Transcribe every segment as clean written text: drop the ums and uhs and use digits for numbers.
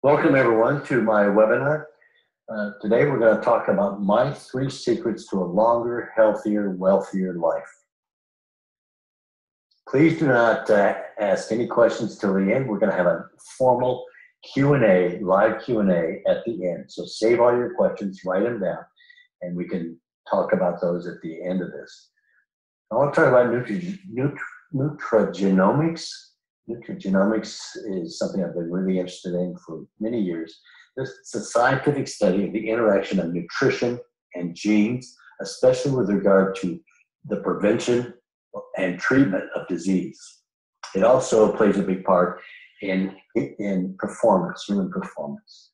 Welcome everyone to my webinar. Today we're going to talk about my 3 secrets to a longer, healthier, wealthier life. Please do not ask any questions till the end. We're going to have a formal Q&A, live Q&A at the end. So save all your questions, write them down, and we can talk about those at the end of this. I want to talk about nutrigenomics. Nutrigenomics is something I've been really interested in for many years. It's a scientific study of the interaction of nutrition and genes, especially with regard to the prevention and treatment of disease. It also plays a big part in performance, human performance.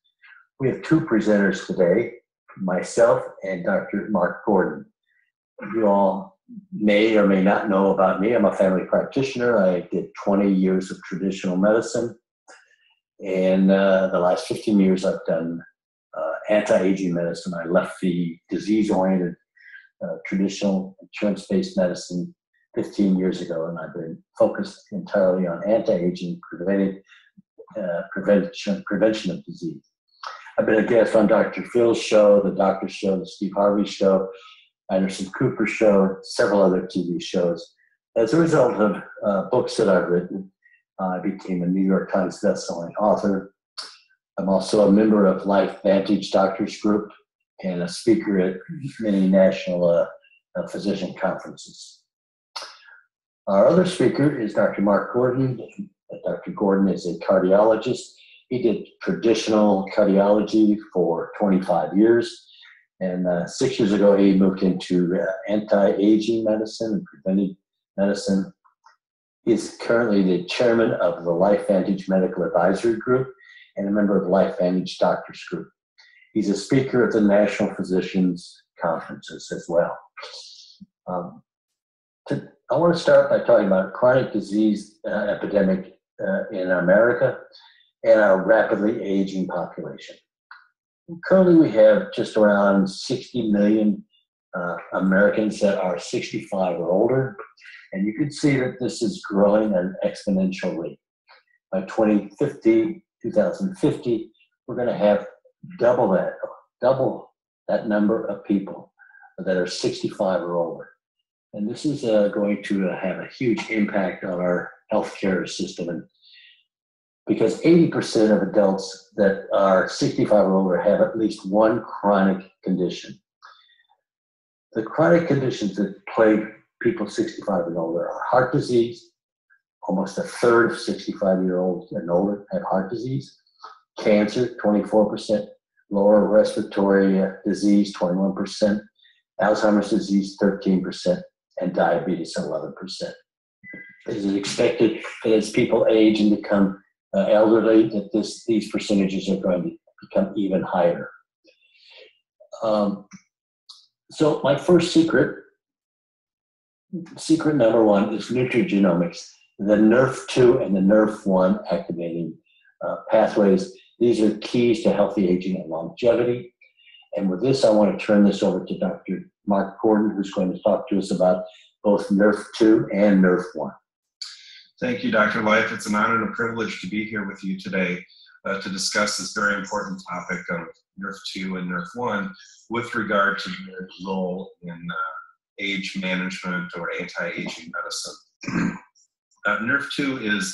We have 2 presenters today, myself and Dr. Mark Gordon. You all may or may not know about me. I'm a family practitioner. I did 20 years of traditional medicine. And the last 15 years, I've done anti-aging medicine. I left the disease-oriented traditional insurance-based medicine 15 years ago, and I've been focused entirely on anti-aging, prevention of disease. I've been a guest on Dr. Phil's show, the Doctor Show, the Steve Harvey Show, Anderson Cooper Show, several other TV shows. As a result of books that I've written, I became a New York Times bestselling author. I'm also a member of Life Vantage Doctors Group and a speaker at many national physician conferences. Our other speaker is Dr. Mark Gordon. Dr. Gordon is a cardiologist. He did traditional cardiology for 25 years. And 6 years ago, he moved into anti-aging medicine and preventive medicine. He's currently the chairman of the Life Vantage Medical Advisory Group and a member of Life Vantage Doctors Group. He's a speaker at the National Physicians Conferences as well. I want to start by talking about chronic disease epidemic in America and our rapidly aging population. Currently, we have just around 60 million Americans that are 65 or older, and you can see that this is growing at an exponential rate. By 2050, we're going to have double that number of people that are 65 or older. And this is going to have a huge impact on our healthcare system. And because 80% of adults that are 65 or older have at least one chronic condition. The chronic conditions that plague people 65 and older are heart disease. Almost a third of 65-year-olds and older have heart disease. Cancer, 24%. Lower respiratory disease, 21%. Alzheimer's disease, 13%. And diabetes, 11%. It is expected that as people age and become elderly, that these percentages are going to become even higher. So my first secret number 1 is nutrigenomics. The Nrf2 and the Nrf1 activating pathways. These are keys to healthy aging and longevity. And with this, I want to turn this over to Dr. Mark Gordon, who's going to talk to us about both Nrf2 and Nrf1. Thank you, Dr. Life. It's an honor and a privilege to be here with you today to discuss this very important topic of Nrf2 and Nrf1 with regard to their role in age management or anti-aging medicine. Nrf2 is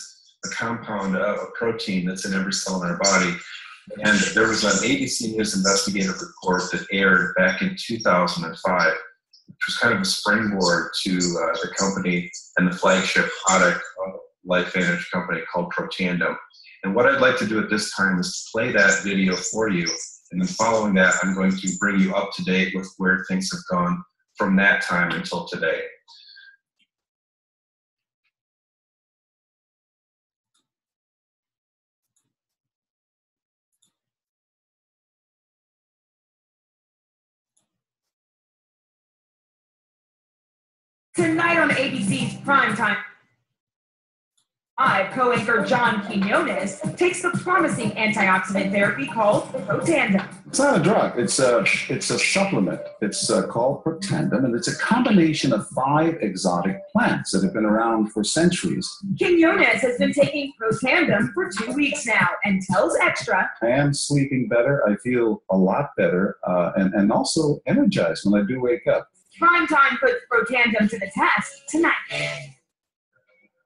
a compound of a protein that's in every cell in our body. And there was an ABC News investigative report that aired back in 2005, which was kind of a springboard to the company and the flagship product of Life Vantage company called Protandim. And what I'd like to do at this time is to play that video for you. And then following that, I'm going to bring you up to date with where things have gone from that time until today. Tonight on ABC's Primetime. Co-anchor John Quinones takes the promising antioxidant therapy called Protandim. It's not a drug. It's a supplement. It's called Protandim, and it's a combination of 5 exotic plants that have been around for centuries. Quinones has been taking Protandim for 2 weeks now and tells Extra, I am sleeping better. I feel a lot better, and also energized when I do wake up. Prime time puts Protandim to the test tonight.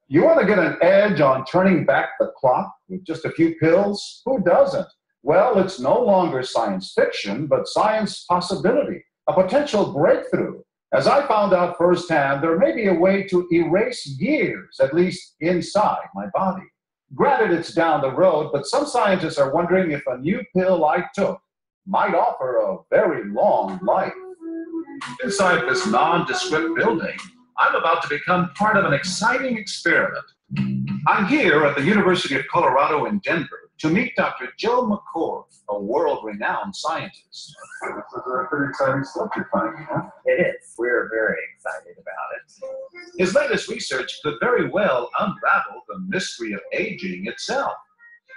You want to get an edge on turning back the clock with just a few pills? Who doesn't? Well, it's no longer science fiction, but science possibility, a potential breakthrough. As I found out firsthand, there may be a way to erase years, at least inside my body. Granted, it's down the road, but some scientists are wondering if a new pill I took might offer a very long life. Inside this nondescript building, I'm about to become part of an exciting experiment. I'm here at the University of Colorado in Denver to meet Dr. Joe McCord, a world-renowned scientist. This is a pretty exciting stuff you're finding, huh? It is. We're very excited about it. His latest research could very well unravel the mystery of aging itself.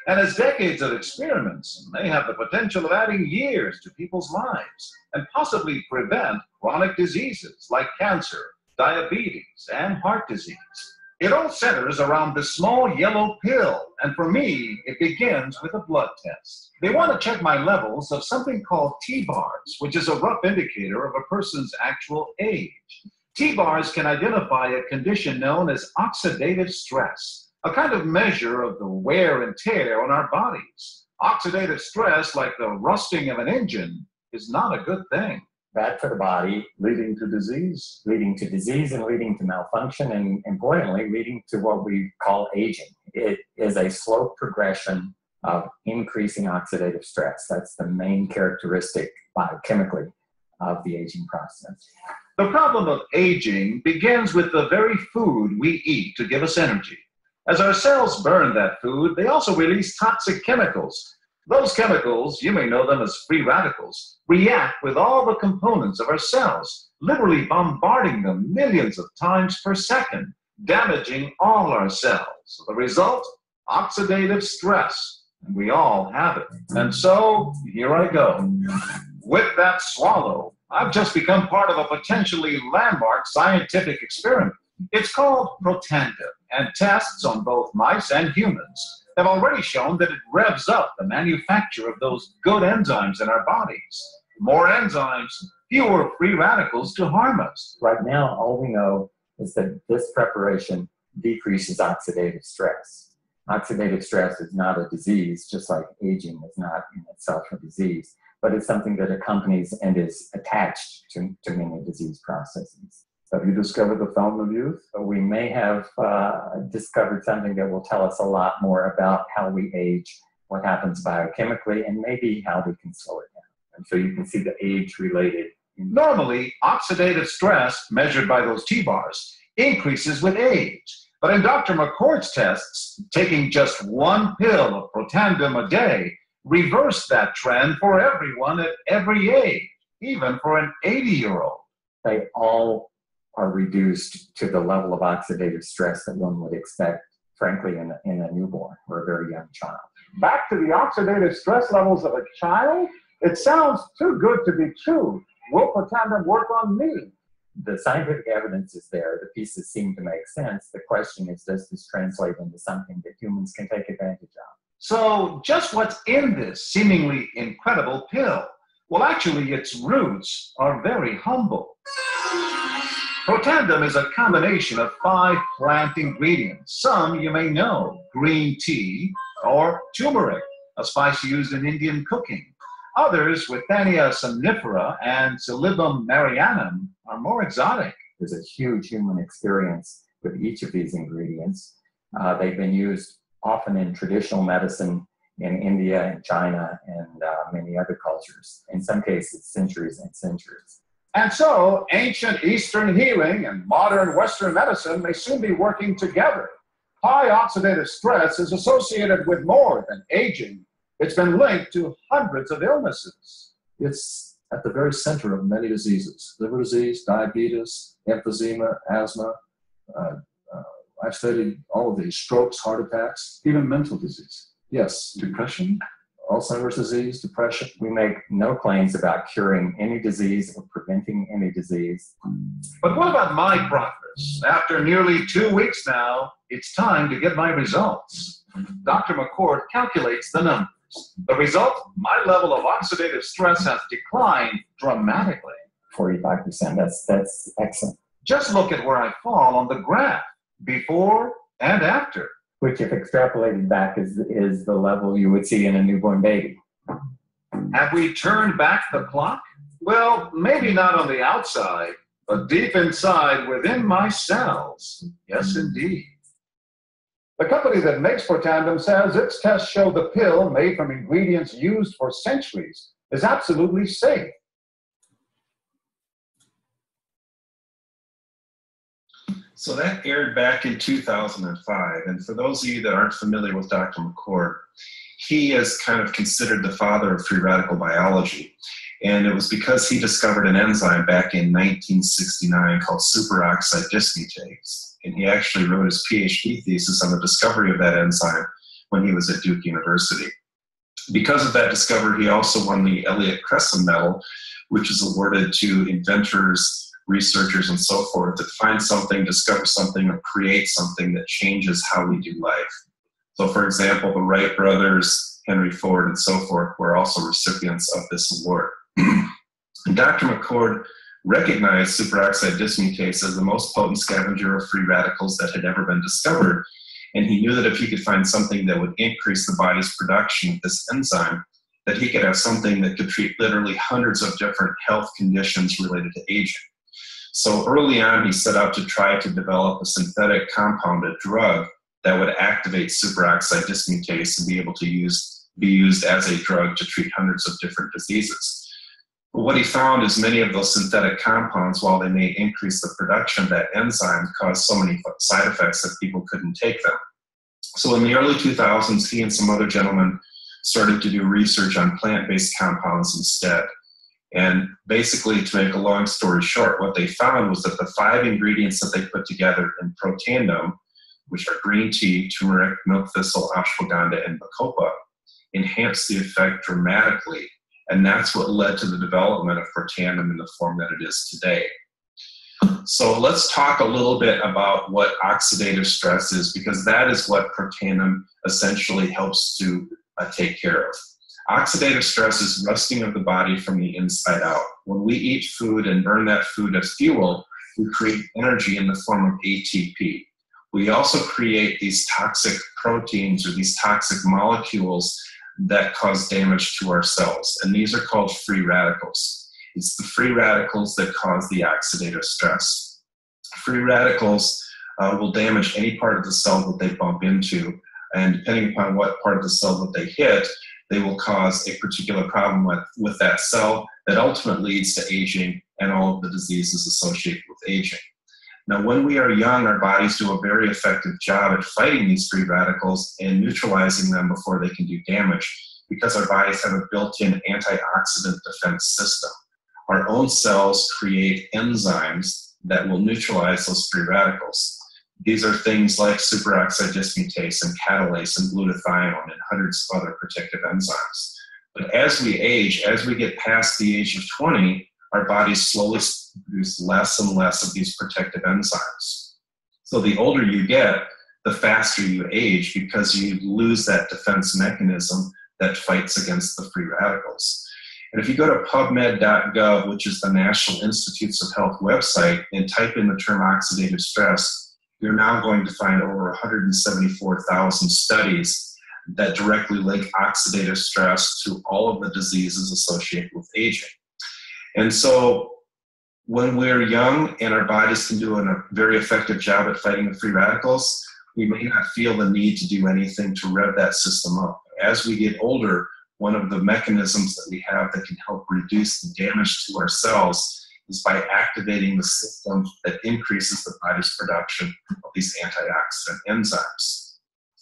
And as decades of experiments may have the potential of adding years to people's lives and possibly prevent chronic diseases like cancer, diabetes, and heart disease. It all centers around this small yellow pill, and for me, it begins with a blood test. They want to check my levels of something called T-bars, which is a rough indicator of a person's actual age. T-bars can identify a condition known as oxidative stress, a kind of measure of the wear and tear on our bodies. Oxidative stress, like the rusting of an engine, is not a good thing. Bad for the body, Leading to disease. leading to disease and leading to malfunction, and importantly, leading to what we call aging. It is a slow progression of increasing oxidative stress. That's the main characteristic biochemically of the aging process. The problem of aging begins with the very food we eat to give us energy. As our cells burn that food, they also release toxic chemicals. Those chemicals, you may know them as free radicals, react with all the components of our cells, literally bombarding them millions of times per second, damaging all our cells. The result? Oxidative stress. And we all have it. And so, here I go. With that swallow, I've just become part of a potentially landmark scientific experiment. It's called Protandim, and tests on both mice and humans have already shown that it revs up the manufacture of those good enzymes in our bodies. More enzymes, fewer free radicals to harm us. Right now, all we know is that this preparation decreases oxidative stress. Oxidative stress is not a disease, just like aging is not in itself a disease, but it's something that accompanies and is attached to many disease processes. Have you discovered the fountain of youth? We may have discovered something that will tell us a lot more about how we age, what happens biochemically, and maybe how we can slow it down. And so you can see the age-related. Normally, oxidative stress, measured by those T-bars, increases with age. But in Dr. McCord's tests, taking just one pill of Protandim a day reversed that trend for everyone at every age, even for an 80-year-old. They all are reduced to the level of oxidative stress that one would expect, frankly, in a newborn or a very young child. Back to the oxidative stress levels of a child? It sounds too good to be true. Will Protandim work on me? The scientific evidence is there. The pieces seem to make sense. The question is, does this translate into something that humans can take advantage of? So just what's in this seemingly incredible pill? Well, actually, its roots are very humble. Protandim is a combination of 5 plant ingredients. Some you may know: green tea or turmeric, a spice used in Indian cooking. Others, Withania somnifera and Silybum marianum, are more exotic. There's a huge human experience with each of these ingredients. They've been used often in traditional medicine in India and China and many other cultures, in some cases centuries and centuries. And so, ancient Eastern healing and modern Western medicine may soon be working together. High oxidative stress is associated with more than aging. It's been linked to hundreds of illnesses. It's at the very center of many diseases: liver disease, diabetes, emphysema, asthma, I've studied all of these: strokes, heart attacks, even mental disease. Yes, depression, Alzheimer's disease, depression. We make no claims about curing any disease or preventing any disease. But what about my progress? After nearly 2 weeks now, it's time to get my results. Dr. McCord calculates the numbers. The result, my level of oxidative stress has declined dramatically. 45%, that's excellent. Just look at where I fall on the graph, before and after. Which, if extrapolated back, is the level you would see in a newborn baby. Have we turned back the clock? Well, maybe not on the outside, but deep inside within my cells. Yes, indeed. The company that makes Protandim says its tests show the pill, made from ingredients used for centuries, is absolutely safe. So that aired back in 2005. And for those of you that aren't familiar with Dr. McCord, he is kind of considered the father of free radical biology. And it was because he discovered an enzyme back in 1969 called superoxide dismutase. And he actually wrote his PhD thesis on the discovery of that enzyme when he was at Duke University. Because of that discovery, he also won the Elliott-Cresson Medal, which is awarded to inventors, researchers, and so forth that find something, discover something, or create something that changes how we do life. So, for example, the Wright brothers, Henry Ford, and so forth were also recipients of this award. And Dr. McCord recognized superoxide dismutase as the most potent scavenger of free radicals that had ever been discovered. And he knew that if he could find something that would increase the body's production of this enzyme, that he could have something that could treat literally hundreds of different health conditions related to aging. So early on, he set out to try to develop a synthetic compounded drug that would activate superoxide dismutase and be able to be used as a drug to treat hundreds of different diseases. But what he found is many of those synthetic compounds, while they may increase the production of that enzyme, caused so many side effects that people couldn't take them. So in the early 2000s, he and some other gentlemen started to do research on plant-based compounds instead. And basically, to make a long story short, what they found was that the 5 ingredients that they put together in Protandim, which are green tea, turmeric, milk thistle, ashwagandha, and bacopa, enhanced the effect dramatically. And that's what led to the development of Protandim in the form that it is today. So let's talk a little bit about what oxidative stress is, because that is what Protandim essentially helps to take care of. Oxidative stress is rusting of the body from the inside out. When we eat food and burn that food as fuel, we create energy in the form of ATP. We also create these toxic proteins or these toxic molecules that cause damage to our cells, and these are called free radicals. It's the free radicals that cause the oxidative stress. Free radicals will damage any part of the cell that they bump into, and depending upon what part of the cell that they hit, they will cause a particular problem with that cell that ultimately leads to aging and all of the diseases associated with aging. Now, when we are young, our bodies do a very effective job at fighting these free radicals and neutralizing them before they can do damage, because our bodies have a built-in antioxidant defense system. Our own cells create enzymes that will neutralize those free radicals. These are things like superoxide dismutase and catalase and glutathione and hundreds of other protective enzymes. But as we age, as we get past the age of 20, our bodies slowly produce less and less of these protective enzymes. So the older you get, the faster you age, because you lose that defense mechanism that fights against the free radicals. And if you go to PubMed.gov, which is the National Institutes of Health website, and type in the term oxidative stress, you're now going to find over 174,000 studies that directly link oxidative stress to all of the diseases associated with aging. And so when we're young and our bodies can do a very effective job at fighting the free radicals, we may not feel the need to do anything to rev that system up. As we get older, one of the mechanisms that we have that can help reduce the damage to our cells is by activating the system that increases the body's production of these antioxidant enzymes.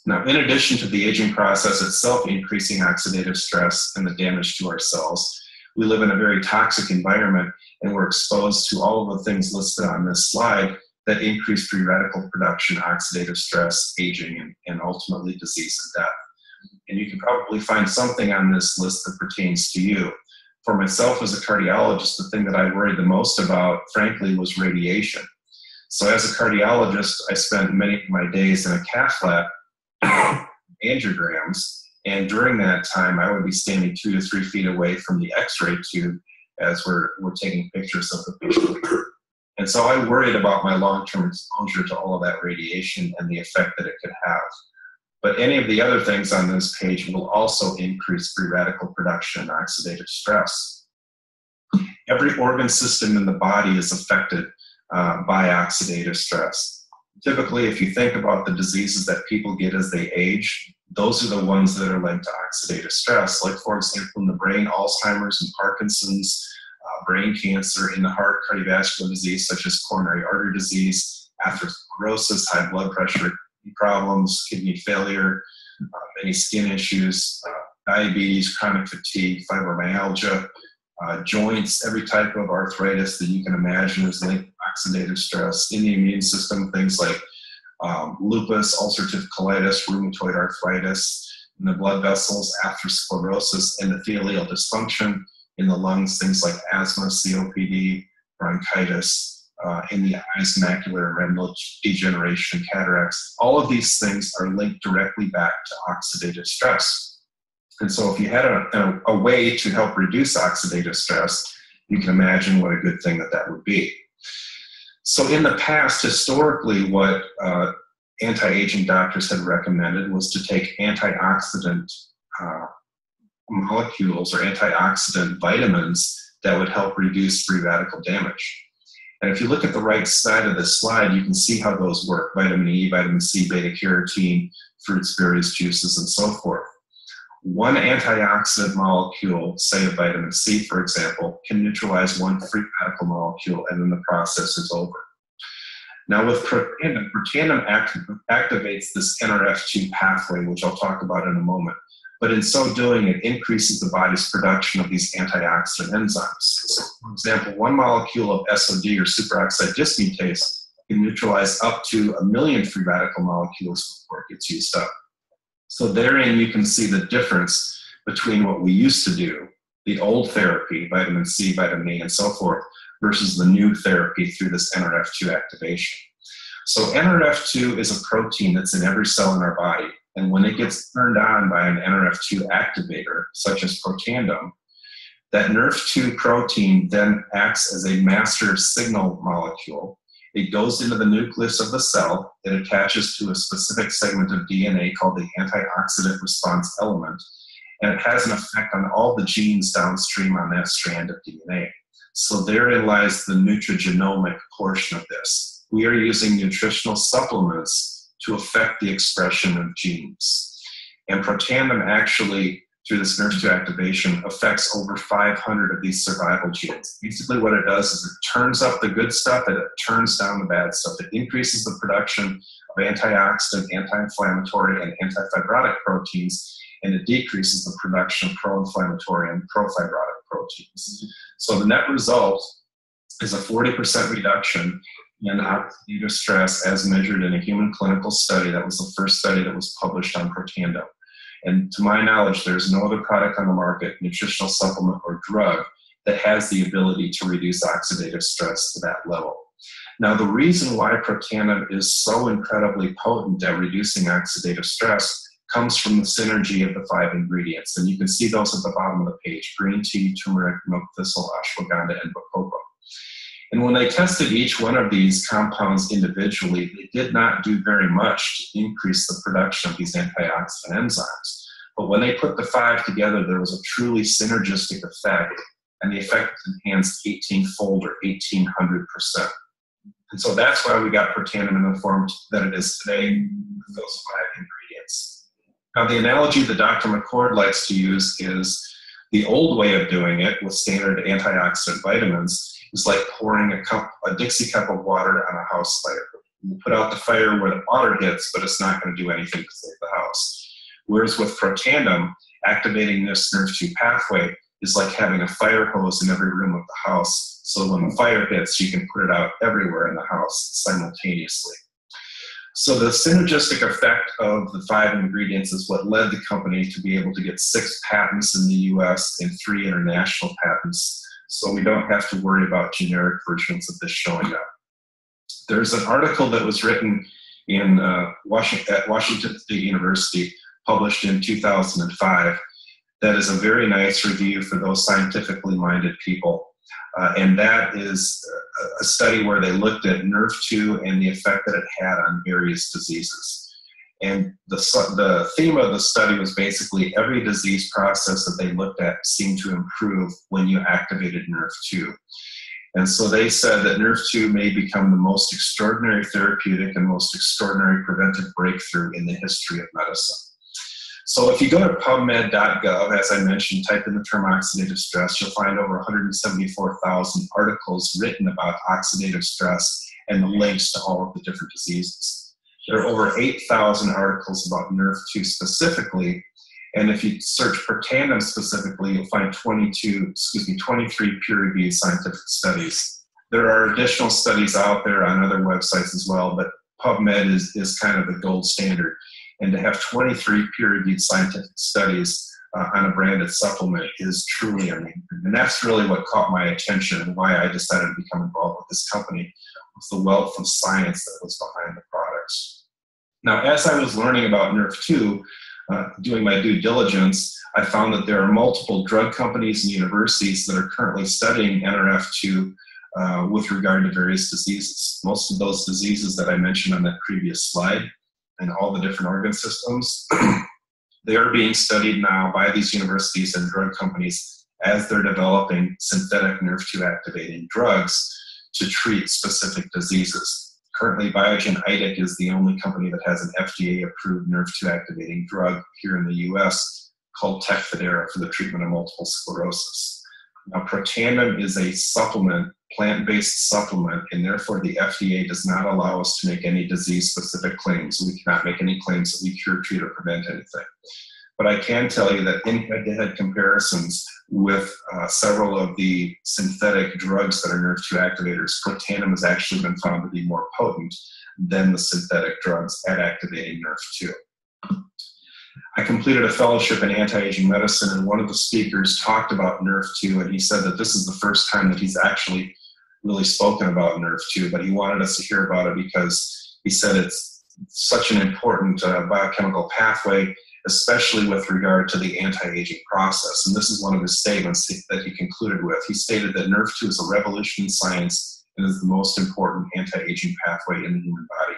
Now, in addition to the aging process itself increasing oxidative stress and the damage to our cells, we live in a very toxic environment, and we're exposed to all of the things listed on this slide, that increase free radical production, oxidative stress, aging, and ultimately disease and death. And you can probably find something on this list that pertains to you. For myself as a cardiologist, the thing that I worried the most about, frankly, was radiation. So as a cardiologist, I spent many of my days in a cath lab, angiograms, and during that time, I would be standing 2 to 3 feet away from the X-ray tube as we're taking pictures of the patient. And so I worried about my long-term exposure to all of that radiation and the effect that it could have. But any of the other things on this page will also increase free radical production and oxidative stress. Every organ system in the body is affected by oxidative stress. Typically, if you think about the diseases that people get as they age, those are the ones that are linked to oxidative stress. Like, for example, in the brain, Alzheimer's and Parkinson's, brain cancer, in the heart, cardiovascular disease such as coronary artery disease, atherosclerosis, high blood pressure problems, kidney failure, many skin issues, diabetes, chronic fatigue, fibromyalgia, joints, every type of arthritis that you can imagine is linked to oxidative stress. In the immune system, things like lupus, ulcerative colitis, rheumatoid arthritis. In the blood vessels, atherosclerosis, endothelial dysfunction. In the lungs, things like asthma, COPD, bronchitis. In the eyes, macular and retinal degeneration, cataracts. All of these things are linked directly back to oxidative stress. And so if you had a way to help reduce oxidative stress, you can imagine what a good thing that would be. So in the past, historically, what anti-aging doctors had recommended was to take antioxidant molecules or antioxidant vitamins that would help reduce free radical damage. And if you look at the right side of this slide, you can see how those work: vitamin E, vitamin C, beta-carotene, fruits, berries, juices, and so forth. One antioxidant molecule, say of vitamin C, for example, can neutralize one free radical molecule, and then the process is over. Now with protandim activates this Nrf2 pathway, which I'll talk about in a moment. But in so doing, it increases the body's production of these antioxidant enzymes. So, for example, one molecule of SOD or superoxide dismutase can neutralize up to 1 million free radical molecules before it gets used up. So therein you can see the difference between what we used to do, the old therapy, vitamin C, vitamin E, and so forth, versus the new therapy through this Nrf2 activation. So Nrf2 is a protein that's in every cell in our body. And when it gets turned on by an Nrf2 activator, such as protandim, that Nrf2 protein then acts as a master signal molecule. It goes into the nucleus of the cell. It attaches to a specific segment of DNA called the antioxidant response element. And it has an effect on all the genes downstream on that strand of DNA. So therein lies the nutrigenomic portion of this. We are using nutritional supplements to affect the expression of genes. And protandim actually, through this Nrf2 activation, affects over 500 of these survival genes. Basically what it does is it turns up the good stuff and it turns down the bad stuff. It increases the production of antioxidant, anti-inflammatory, and anti-fibrotic proteins, and it decreases the production of pro-inflammatory and pro-fibrotic proteins. So the net result is a 40% reduction in oxidative stress as measured in a human clinical study. That was the first study that was published on protandim. And to my knowledge, there's no other product on the market, nutritional supplement or drug, that has the ability to reduce oxidative stress to that level. Now, the reason why protandim is so incredibly potent at reducing oxidative stress comes from the synergy of the 5 ingredients. And you can see those at the bottom of the page: green tea, turmeric, milk thistle, ashwagandha, and bacopa. And when they tested each one of these compounds individually, they did not do very much to increase the production of these antioxidant enzymes. But when they put the 5 together, there was a truly synergistic effect, and the effect was enhanced 18-fold or 1,800%. And so that's why we got protandim in the form that it is today with those 5 ingredients. Now, the analogy that Dr. McCord likes to use is the old way of doing it with standard antioxidant vitamins is like pouring a Dixie cup of water on a house fire. You put out the fire where the water hits, but it's not going to do anything to save the house. Whereas with protandim, activating this Nrf2 pathway, is like having a fire hose in every room of the house. So when the fire hits, you can put it out everywhere in the house simultaneously. So the synergistic effect of the 5 ingredients is what led the company to be able to get 6 patents in the US and 3 international patents. So we don't have to worry about generic versions of this showing up. There's an article that was written in at Washington State University, published in 2005, that is a very nice review for those scientifically minded people. And that is a study where they looked at Nrf2 and the effect that it had on various diseases. And the theme of the study was basically every disease process that they looked at seemed to improve when you activated Nrf2. And so they said that Nrf2 may become the most extraordinary therapeutic and most extraordinary preventive breakthrough in the history of medicine. So if you go to PubMed.gov, as I mentioned, type in the term oxidative stress, you'll find over 174,000 articles written about oxidative stress and the links to all of the different diseases. There are over 8,000 articles about Nrf2 specifically, and if you search Protandim specifically, you'll find 23 peer-reviewed scientific studies. There are additional studies out there on other websites as well, but PubMed is kind of the gold standard. And to have 23 peer-reviewed scientific studies on a branded supplement is truly amazing. And that's really what caught my attention and why I decided to become involved with this company, was the wealth of science that was behind the products. Now, as I was learning about Nrf2, doing my due diligence, I found that there are multiple drug companies and universities that are currently studying Nrf2 with regard to various diseases. Most of those diseases that I mentioned on that previous slide, and all the different organ systems, they are being studied now by these universities and drug companies as they're developing synthetic Nrf2 activating drugs to treat specific diseases. Currently, Biogen Idec is the only company that has an FDA-approved Nrf2 activating drug here in the US called Tecfidera for the treatment of multiple sclerosis. Now, Protandim is a supplement, plant-based supplement, and therefore the FDA does not allow us to make any disease-specific claims. We cannot make any claims that we cure, treat, or prevent anything. But I can tell you that in head-to-head comparisons with several of the synthetic drugs that are Nrf2 activators, Protandim has actually been found to be more potent than the synthetic drugs at activating Nrf2. I completed a fellowship in anti-aging medicine, and one of the speakers talked about Nrf2, and he said that this is the first time that he's actually really spoken about Nrf2, but he wanted us to hear about it because he said it's such an important biochemical pathway, especially with regard to the anti-aging process. And this is one of his statements that he concluded with. He stated that Nrf2 is a revolution in science and is the most important anti-aging pathway in the human body.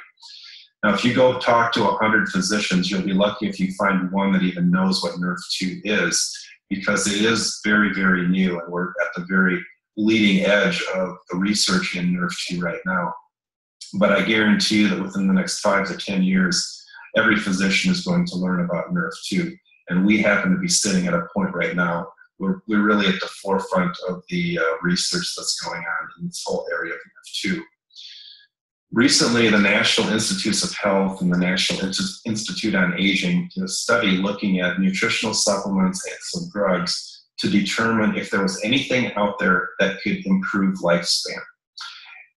Now, if you go talk to 100 physicians, you'll be lucky if you find one that even knows what Nrf2 is, because it is very, very new, and we're at the very leading edge of the research in Nrf2 right now. But I guarantee you that within the next 5 to 10 years, every physician is going to learn about Nrf2, and we happen to be sitting at a point right now where we're really at the forefront of the research that's going on in this whole area of Nrf2. Recently, the National Institutes of Health and the National Institute on Aging did a study looking at nutritional supplements and some drugs to determine if there was anything out there that could improve lifespan.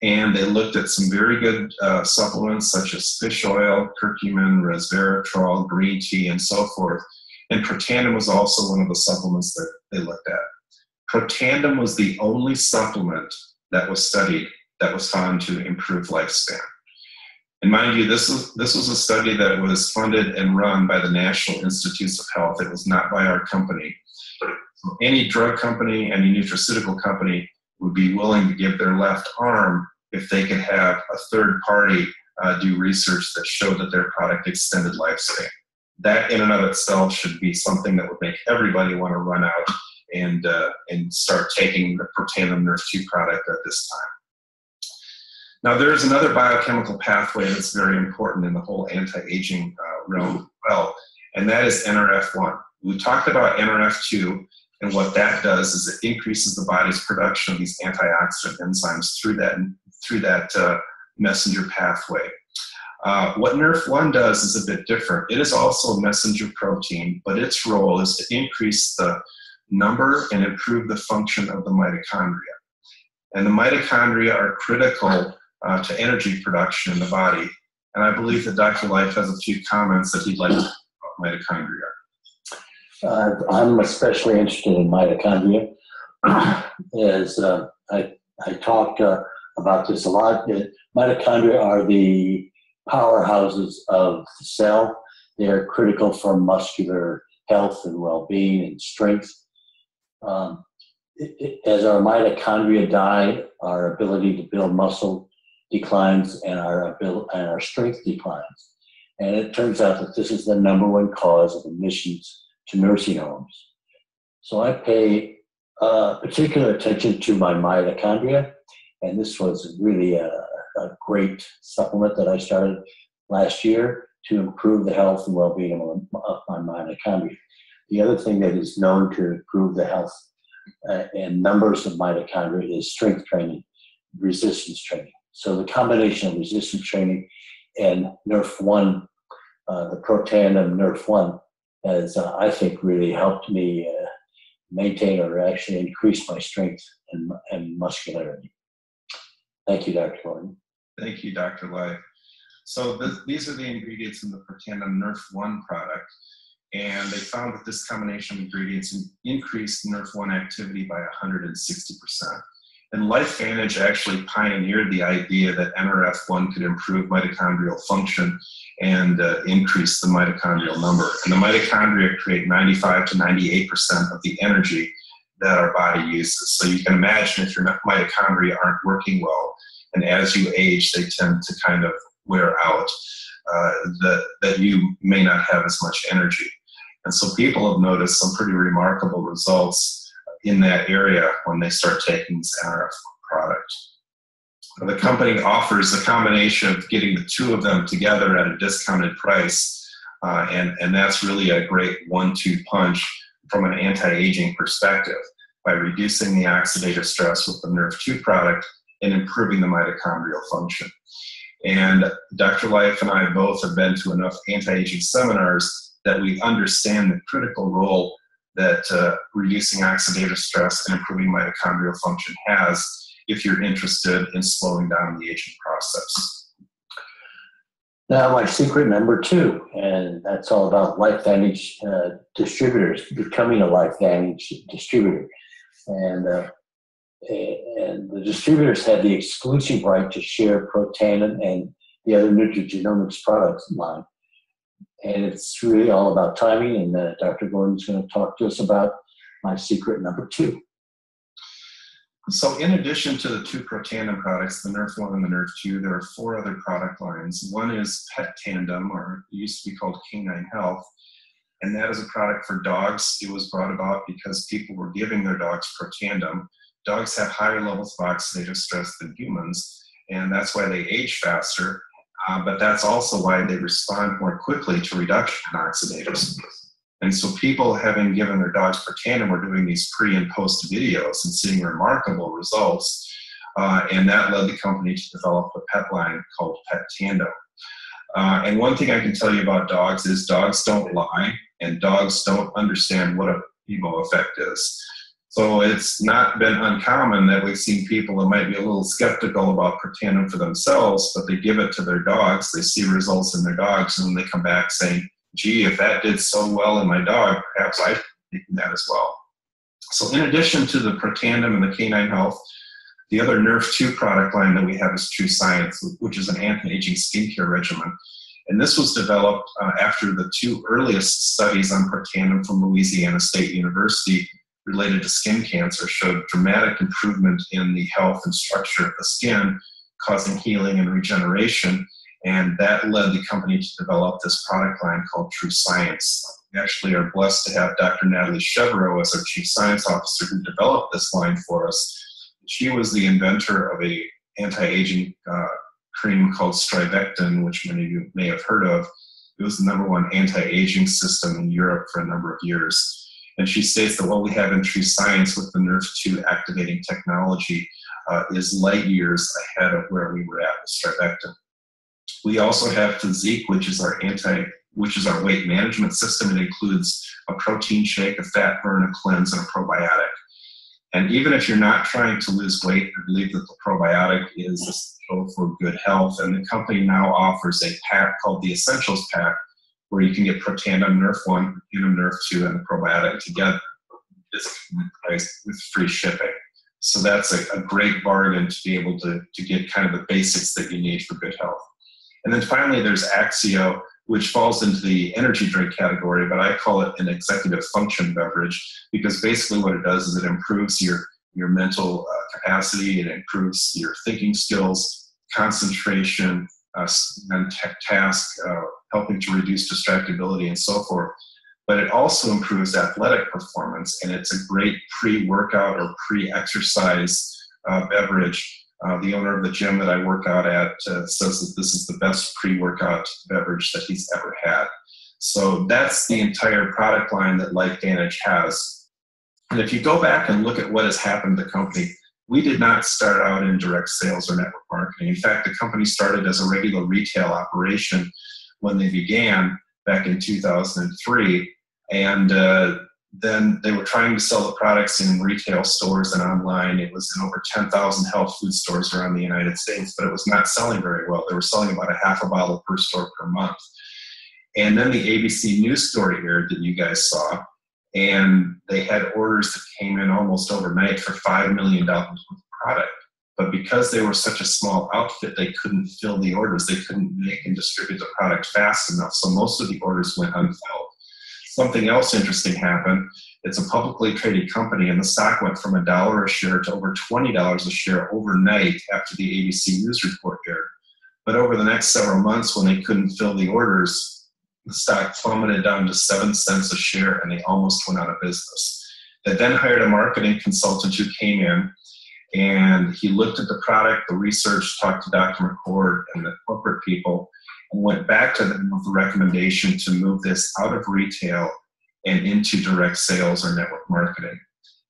And they looked at some very good supplements such as fish oil, curcumin, resveratrol, green tea, and so forth. And Protandim was also one of the supplements that they looked at. Protandim was the only supplement that was studied that was found to improve lifespan. And mind you, this was a study that was funded and run by the National Institutes of Health. It was not by our company. So any drug company, any nutraceutical company would be willing to give their left arm if they could have a third party do research that showed that their product extended lifespan. That in and of itself should be something that would make everybody want to run out and start taking the Protandim Nrf2 product at this time. Now, there's another biochemical pathway that's very important in the whole anti-aging realm as well, and that is Nrf1. We talked about Nrf2, and what that does is it increases the body's production of these antioxidant enzymes through that messenger pathway. What Nrf1 does is a bit different. It is also a messenger protein, but its role is to increase the number and improve the function of the mitochondria. And the mitochondria are critical to energy production in the body. And I believe that Dr. Life has a few comments that he'd like to make about mitochondria. I'm especially interested in mitochondria. As I talk about this a lot. Mitochondria are the powerhouses of the cell. They are critical for muscular health and well-being and strength. As our mitochondria die, our ability to build muscle declines and our strength declines. And it turns out that this is the #1 cause of admissions to nursing homes. So I pay particular attention to my mitochondria, and this was really a great supplement that I started last year to improve the health and well-being of my mitochondria. The other thing that is known to improve the health and numbers of mitochondria is strength training, resistance training. So the combination of resistance training and Nrf2, the Protandim Nrf2, has, I think, really helped me maintain or actually increase my strength and muscularity. Thank you, Dr. Gordon. Thank you, Dr. Life. So these are the ingredients in the Protandim Nrf2 product, and they found that this combination of ingredients increased Nrf2 activity by 160%. And LifeVantage actually pioneered the idea that Nrf2 could improve mitochondrial function and increase the mitochondrial number. And the mitochondria create 95 to 98% of the energy that our body uses. So you can imagine if your mitochondria aren't working well, and as you age, they tend to kind of wear out, that you may not have as much energy. And so people have noticed some pretty remarkable results in that area when they start taking this Nrf product. The company offers a combination of getting the two of them together at a discounted price, and that's really a great 1-2 punch from an anti-aging perspective by reducing the oxidative stress with the Nrf2 product and improving the mitochondrial function. And Dr. Life and I both have been to enough anti-aging seminars that we understand the critical role that reducing oxidative stress and improving mitochondrial function has if you're interested in slowing down the aging process. Now my secret #2, and that's all about LifeVantage distributors, becoming a LifeVantage distributor. And the distributors have the exclusive right to share Protandim and the other nutrigenomics products line. And it's really all about timing, and Dr. Gordon's going to talk to us about my secret #2. So in addition to the 2 Protandim products, the Nrf2 and the Nrf2, there are 4 other product lines. One is Pet Tandem, or it used to be called Canine Health, and that is a product for dogs. It was brought about because people were giving their dogs Protandim. Dogs have higher levels of oxidative stress than humans, and that's why they age faster. But that's also why they respond more quickly to reduction in oxidative stress. And so people having given their dogs Protandim were doing these pre and post videos and seeing remarkable results. And that led the company to develop a pet line called Pet Tandem. And one thing I can tell you about dogs is dogs don't lie, and dogs don't understand what a placebo effect is. So it's not been uncommon that we've seen people that might be a little skeptical about Protandim for themselves, but they give it to their dogs, they see results in their dogs, and then they come back saying, gee, if that did so well in my dog, perhaps I should be taking that as well. So in addition to the Protandim and the Canine Health, the other Nrf2 product line that we have is True Science, which is an anti-aging skincare regimen. And this was developed after the 2 earliest studies on Protandim from Louisiana State University related to skin cancer showed dramatic improvement in the health and structure of the skin, causing healing and regeneration. And that led the company to develop this product line called True Science. We actually are blessed to have Dr. Natalie Chevreau as our Chief Science Officer who developed this line for us. She was the inventor of a anti-aging cream called Strivectin, which many of you may have heard of. It was the #1 anti-aging system in Europe for a number of years. And she states that what we have in True Science with the Nrf2 activating technology is light years ahead of where we were at with Strivectin. We also have Physique, which is our which is our weight management system. It includes a protein shake, a fat burn, a cleanse, and a probiotic. And even if you're not trying to lose weight, I believe that the probiotic is essential for good health. And the company now offers a pack called the Essentials Pack, where you can get Protandim Nrf1, Nrf2, and the probiotic together with free shipping. So that's a great bargain to be able to get kind of the basics that you need for good health. And then finally, there's Axio, which falls into the energy drink category, but I call it an executive function beverage, because basically what it does is it improves your mental capacity, it improves your thinking skills, concentration, and task, helping to reduce distractibility and so forth. But it also improves athletic performance, and it's a great pre-workout or pre-exercise beverage. The owner of the gym that I work out at says that this is the best pre-workout beverage that he's ever had. So that's the entire product line that LifeVantage has. And if you go back and look at what has happened to the company, we did not start out in direct sales or network marketing. In fact, the company started as a regular retail operation when they began back in 2003. And then they were trying to sell the products in retail stores and online. It was in over 10,000 health food stores around the United States, but it was not selling very well. They were selling about a half a bottle per store per month. And then the ABC News story aired that you guys saw, and they had orders that came in almost overnight for $5 million worth of product. But because they were such a small outfit, they couldn't fill the orders. They couldn't make and distribute the product fast enough. So most of the orders went unfilled. Something else interesting happened. It's a publicly traded company, and the stock went from $1 a share to over $20 a share overnight after the ABC News report aired. But over the next several months, when they couldn't fill the orders, the stock plummeted down to 7 cents a share, and they almost went out of business. They then hired a marketing consultant who came in, and he looked at the product, the research, talked to Dr. McCord and the corporate people, and went back to them with a recommendation to move this out of retail and into direct sales or network marketing.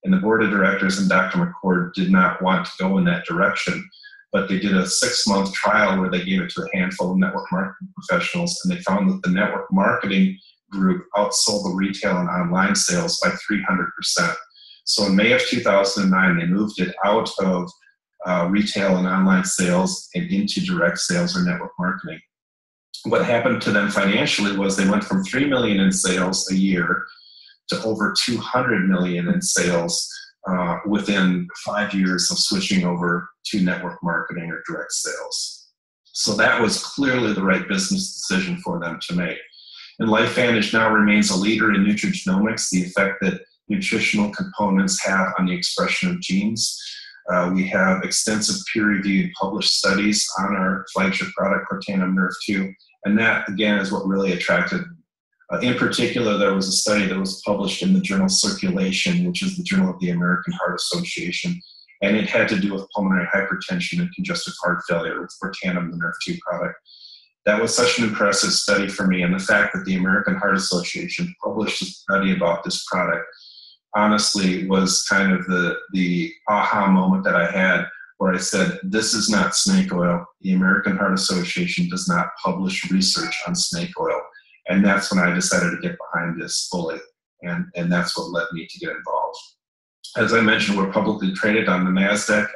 And the board of directors and Dr. McCord did not want to go in that direction, but they did a 6-month trial where they gave it to a handful of network marketing professionals, and they found that the network marketing group outsold the retail and online sales by 300%. So in May of 2009, they moved it out of retail and online sales and into direct sales or network marketing. What happened to them financially was they went from $3 million in sales a year to over $200 million in sales within 5 years of switching over to network marketing or direct sales. So that was clearly the right business decision for them to make. And LifeVantage now remains a leader in nutrigenomics, the effect that nutritional components have on the expression of genes. We have extensive peer-reviewed published studies on our flagship product, Protandim Nrf2, and that, again, is what really attracted them. In particular, there was a study that was published in the journal Circulation, which is the journal of the American Heart Association, and it had to do with pulmonary hypertension and congestive heart failure with Protandim, the Nrf2 product. That was such an impressive study for me, and the fact that the American Heart Association published a study about this product honestly was kind of the aha moment that I had, where I said, this is not snake oil. The American Heart Association does not publish research on snake oil. And that's when I decided to get behind this fully, and that's what led me to get involved. As I mentioned, we're publicly traded on the NASDAQ.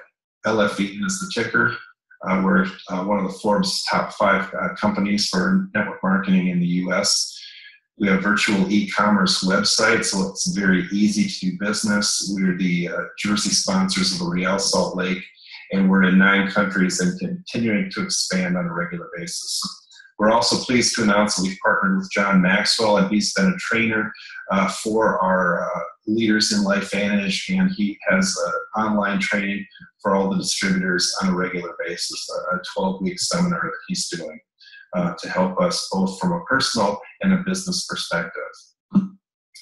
LFE is the ticker. We're one of the Forbes top 5 companies for network marketing in the US. We have virtual e-commerce website, so it's very easy to do business. We're the jersey sponsors of the Real Salt Lake, and we're in 9 countries and continuing to expand on a regular basis. We're also pleased to announce that we've partnered with John Maxwell, and he's been a trainer for our leaders in LifeVantage, and he has online training for all the distributors on a regular basis, a 12-week seminar that he's doing to help us both from a personal and a business perspective.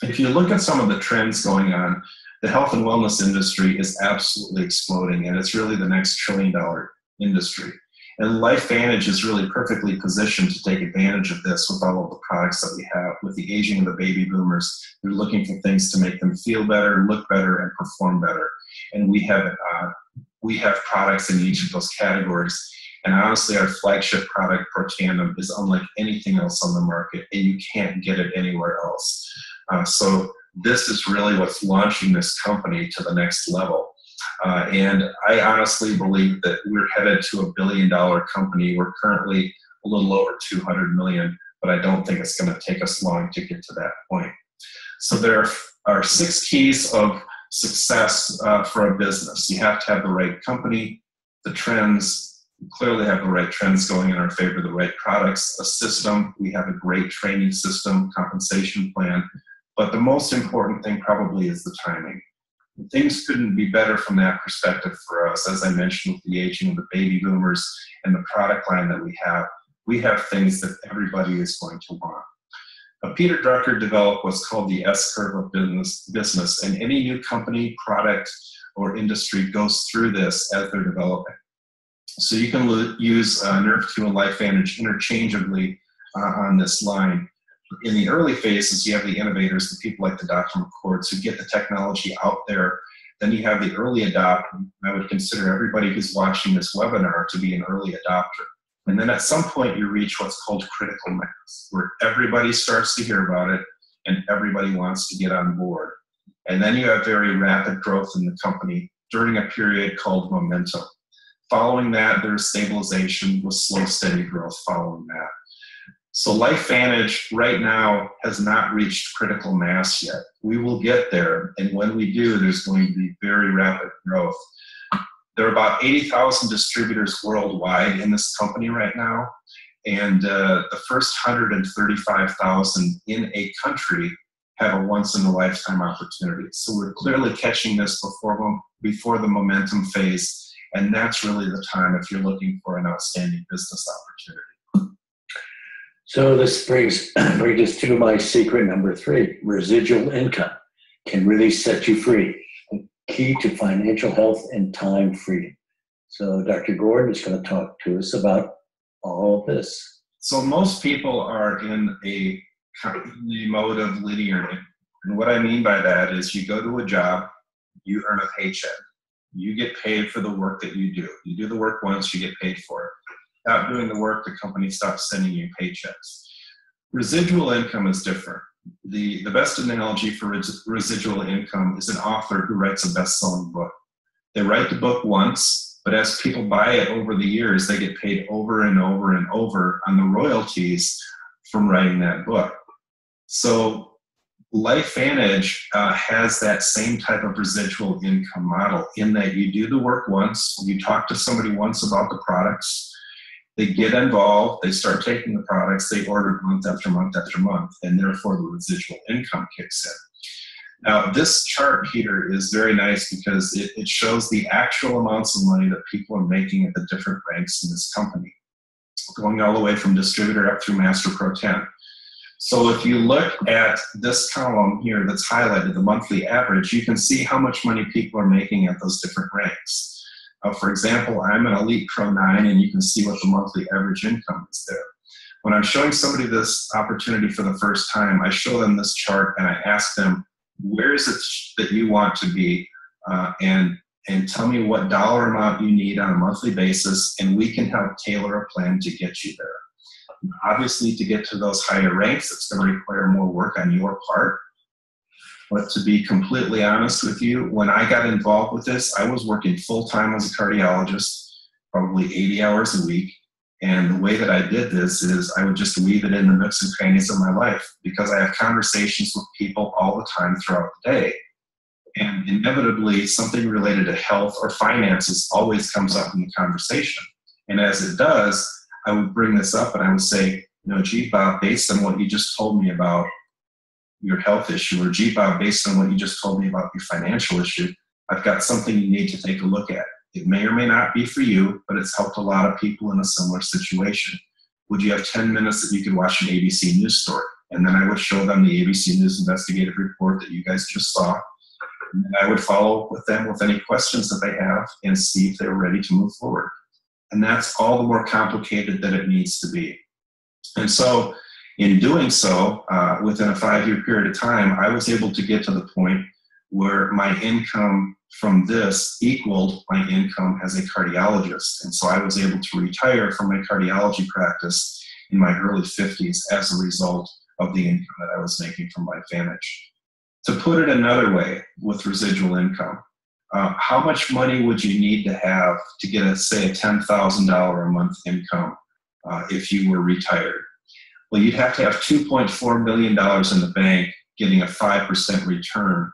If you look at some of the trends going on, the health and wellness industry is absolutely exploding, and it's really the next trillion-dollar industry. And LifeVantage is really perfectly positioned to take advantage of this with all of the products that we have. With the aging of the baby boomers, they're looking for things to make them feel better, look better, and perform better. And we have products in each of those categories. And honestly, our flagship product, Protandim, is unlike anything else on the market, and you can't get it anywhere else. So this is really what's launching this company to the next level. And I honestly believe that we're headed to a $1 billion company. We're currently a little over 200 million, but I don't think it's going to take us long to get to that point. So there are 6 keys of success for a business. You have to have the right company, the trends, clearly have the right trends going in our favor, the right products, a system. We have a great training system, compensation plan. But the most important thing probably is the timing. Things couldn't be better from that perspective for us. As I mentioned, with the aging of the baby boomers and the product line that we have things that everybody is going to want. Peter Drucker developed what's called the S-curve of business, and any new company, product, or industry goes through this as they're developing. So you can use Nrf2 and LifeVantage interchangeably on this line. In the early phases, you have the innovators, the people like the Dr. McCords who get the technology out there. Then you have the early adopter. I would consider everybody who's watching this webinar to be an early adopter. And then at some point you reach what's called critical mass, where everybody starts to hear about it and everybody wants to get on board. And then you have very rapid growth in the company during a period called momentum. Following that, there's stabilization with slow, steady growth following that. So LifeVantage right now has not reached critical mass yet. We will get there, and when we do, there's going to be very rapid growth. There are about 80,000 distributors worldwide in this company right now, and the first 135,000 in a country have a once-in-a-lifetime opportunity. So we're clearly catching this before the momentum phase, and that's really the time if you're looking for an outstanding business opportunity. So this brings us to my secret number 3. Residual income can really set you free. Key to financial health and time freedom. So Dr. Gordon is going to talk to us about all of this. So most people are in the mode of linear income. And what I mean by that is you go to a job, you earn a paycheck. You get paid for the work that you do. You do the work once, you get paid for it. Without doing the work, the company stops sending you paychecks. Residual income is different. The best analogy for residual income is an author who writes a best-selling book. They write the book once, but as people buy it over the years, they get paid over and over and over on the royalties from writing that book. So LifeVantage has that same type of residual income model in that you do the work once, you talk to somebody once about the products, they get involved, they start taking the products, they order month after month after month, and therefore the residual income kicks in. Now, this chart here is very nice because it shows the actual amounts of money that people are making at the different ranks in this company, going all the way from distributor up through Master Pro 10. So if you look at this column here that's highlighted, the monthly average, you can see how much money people are making at those different ranks. For example, I'm an Elite Pro 9, and you can see what the monthly average income is there. When I'm showing somebody this opportunity for the first time, I show them this chart and I ask them, where is it that you want to be? And tell me what dollar amount you need on a monthly basis, and we can help tailor a plan to get you there. Obviously, to get to those higher ranks, it's going to require more work on your part. But to be completely honest with you, when I got involved with this, I was working full-time as a cardiologist, probably 80 hours a week. And the way that I did this is I would just weave it in the nooks and crannies of my life because I have conversations with people all the time throughout the day. And inevitably, something related to health or finances always comes up in the conversation. And as it does, I would bring this up and I would say, gee, Bob, based on what you just told me about your health issue, or gee, Bob, based on what you just told me about your financial issue, I've got something you need to take a look at. It may or may not be for you, but it's helped a lot of people in a similar situation. Would you have 10 minutes that you could watch an ABC News story? And then I would show them the ABC News investigative report that you guys just saw. And I would follow up with them with any questions that they have and see if they're ready to move forward. And that's all the more complicated that it needs to be. And so in doing so, within a 5-year period of time, I was able to get to the point where my income from this equaled my income as a cardiologist. And so I was able to retire from my cardiology practice in my early 50s as a result of the income that I was making from LifeVantage. To put it another way, with residual income, how much money would you need to have to get, say, a $10,000 a month income if you were retired? Well, you'd have to have $2.4 million in the bank getting a 5% return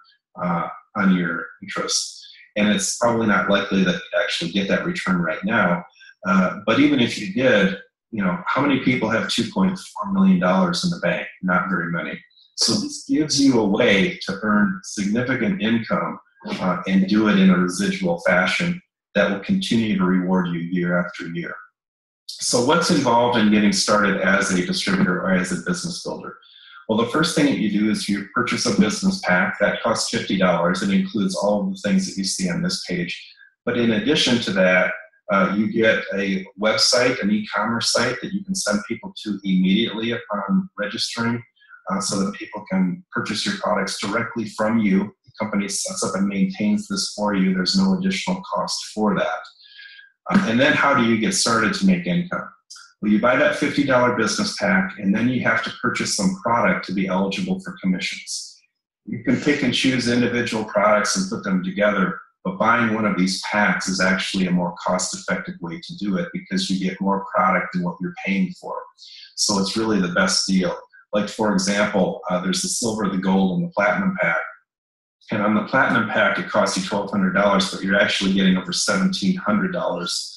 on your interest. And it's probably not likely that you actually get that return right now. But even if you did, how many people have $2.4 million in the bank? Not very many. So this gives you a way to earn significant income and do it in a residual fashion that will continue to reward you year after year. So what's involved in getting started as a distributor or as a business builder? Well, the first thing that you do is you purchase a business pack. That costs $50. It includes all of the things that you see on this page. But in addition to that, you get a website, an e-commerce site that you can send people to immediately upon registering so that people can purchase your products directly from you. The company sets up and maintains this for you. There's no additional cost for that. And then how do you get started to make income? Well, you buy that $50 business pack, and then you have to purchase some product to be eligible for commissions. You can pick and choose individual products and put them together, but buying one of these packs is actually a more cost-effective way to do it because you get more product than what you're paying for. So it's really the best deal. Like, for example, there's the silver, the gold, and the platinum pack. And on the platinum pack, it costs you $1,200, but you're actually getting over $1,700.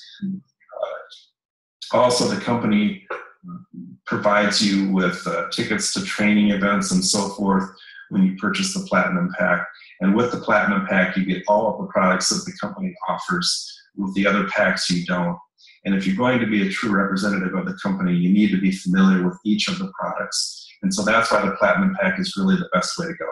Also, the company provides you with tickets to training events and so forth when you purchase the platinum pack. And with the platinum pack, you get all of the products that the company offers. With the other packs, you don't. And if you're going to be a true representative of the company, you need to be familiar with each of the products. And so that's why the platinum pack is really the best way to go.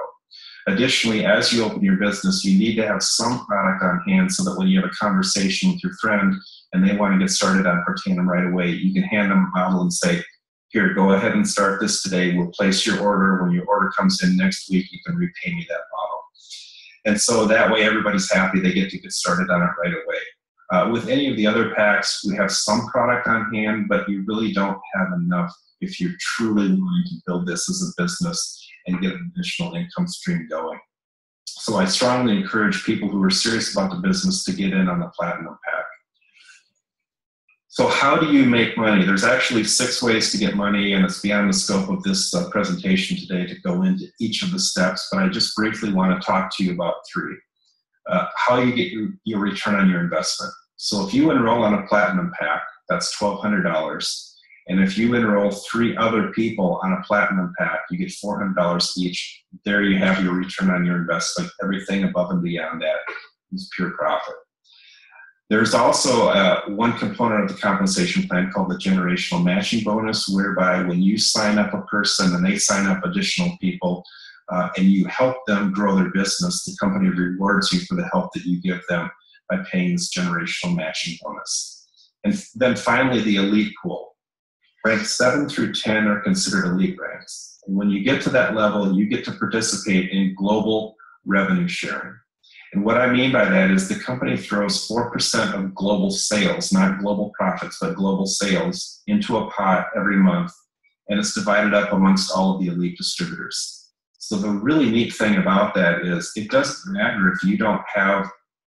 Additionally, as you open your business, you need to have some product on hand so that when you have a conversation with your friend and they want to get started on Pertanum right away, you can hand them a bottle and say, here, go ahead and start this today. We'll place your order. When your order comes in next week, you can repay me that bottle. And so that way everybody's happy. They get to get started on it right away. With any of the other packs, we have some product on hand, but you really don't have enough if you're truly willing to build this as a business and get an additional income stream going. So I strongly encourage people who are serious about the business to get in on the platinum pack. So how do you make money? There's actually 6 ways to get money, and it's beyond the scope of this presentation today to go into each of the steps, but I just briefly want to talk to you about 3. How you get your return on your investment. So if you enroll on a platinum pack, that's $1,200. And if you enroll 3 other people on a platinum pack, you get $400 each. There you have your return on your investment. Everything above and beyond that is pure profit. There's also one component of the compensation plan called the generational matching bonus, whereby when you sign up a person and they sign up additional people and you help them grow their business, the company rewards you for the help that you give them by paying this generational matching bonus. And then finally, the elite pool. Ranks 7 through 10 are considered elite ranks. And when you get to that level, you get to participate in global revenue sharing. And what I mean by that is the company throws 4% of global sales, not global profits, but global sales, into a pot every month, and it's divided up amongst all of the elite distributors. So the really neat thing about that is it doesn't matter if you don't have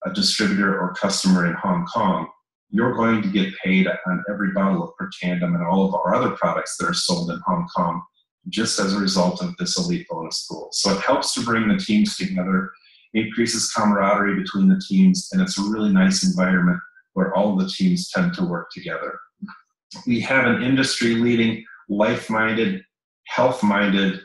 a distributor or customer in Hong Kong. You're going to get paid on every bottle of Pertandem and all of our other products that are sold in Hong Kong just as a result of this elite bonus pool. So it helps to bring the teams together, increases camaraderie between the teams, and it's a really nice environment where all of the teams tend to work together. We have an industry-leading, life-minded, health-minded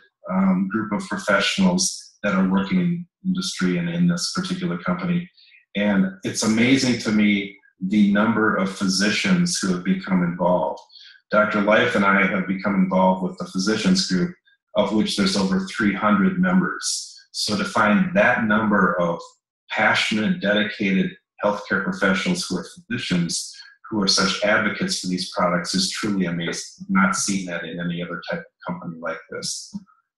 group of professionals that are working in industry and in this particular company. And it's amazing to me the number of physicians who have become involved. Dr. Life and I have become involved with the physicians group, of which there's over 300 members. So to find that number of passionate, dedicated healthcare professionals who are physicians, who are such advocates for these products is truly amazing. I've not seen that in any other type of company like this.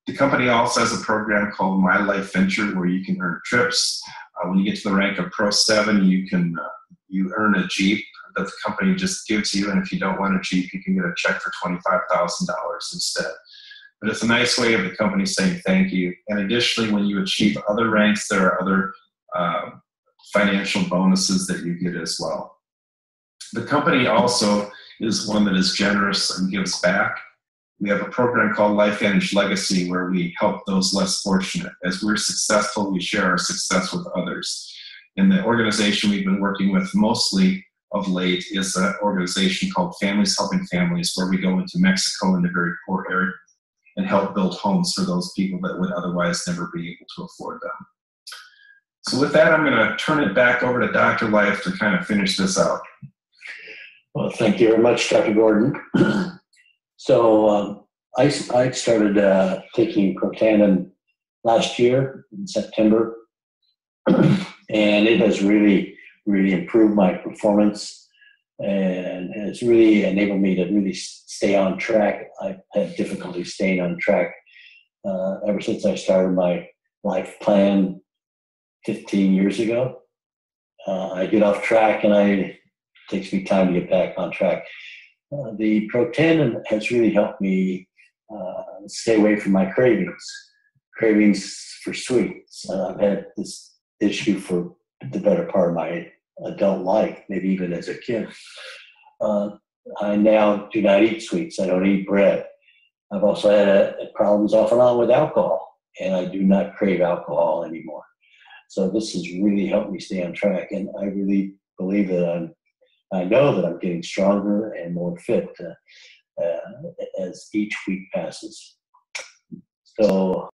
The company also has a program called My Life Venture where you can earn trips. When you get to the rank of Pro 7, you earn a Jeep that the company just gives you, and if you don't want a Jeep, you can get a check for $25,000 instead. But it's a nice way of the company saying thank you. And additionally, when you achieve other ranks, there are other financial bonuses that you get as well. The company also is one that is generous and gives back. We have a program called LifeVantage Legacy where we help those less fortunate. As we're successful, we share our success with others. And the organization we've been working with mostly of late is an organization called Families Helping Families, where we go into Mexico in the very poor area and help build homes for those people that would otherwise never be able to afford them. So with that, I'm going to turn it back over to Dr. Life to kind of finish this out. Well, thank you very much, Dr. Gordon. So I started taking Protandim last year in September, and it has really improved my performance and has really enabled me to really stay on track. I've had difficulty staying on track ever since I started my life plan 15 years ago. I get off track and it takes me time to get back on track. The Protandim has really helped me stay away from my cravings for sweets. I've had this issue for the better part of my adult life, maybe even as a kid. I now do not eat sweets. I don't eat bread. I've also had problems off and on with alcohol, and I do not crave alcohol anymore. So this has really helped me stay on track, and I really believe that I know that I'm getting stronger and more fit as each week passes. So